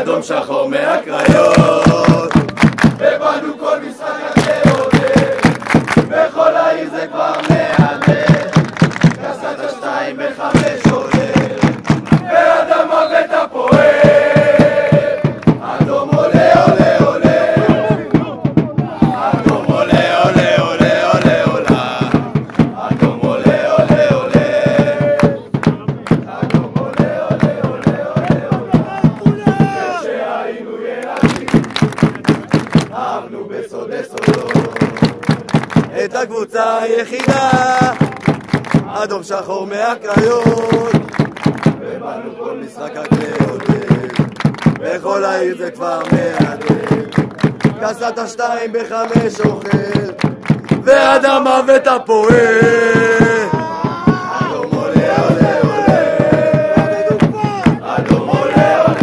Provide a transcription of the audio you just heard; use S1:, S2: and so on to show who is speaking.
S1: אדום שחור מהקריות, ובנו כל משחק לעודד, בכל העיר זה כבר מהדהד, קסת השתיים בחמש עולה, ואדם מוות הפועל, אדום עולה עולה עולה, אדום עולה עולה עולה עולה עולה, אדום עולה עולה עולה, אדום עולה עולה עולה עולה עולה, כשהיינו ילדים, אהבנו בסודי סודות, את הקבוצה היחידה, אדום שחור מהקריות, ובנו כל משחק רק לעודד, בכל העיר זה כבר מהדהד, קסת השתיים בחמש אוכל, ואדם מוות הפועל.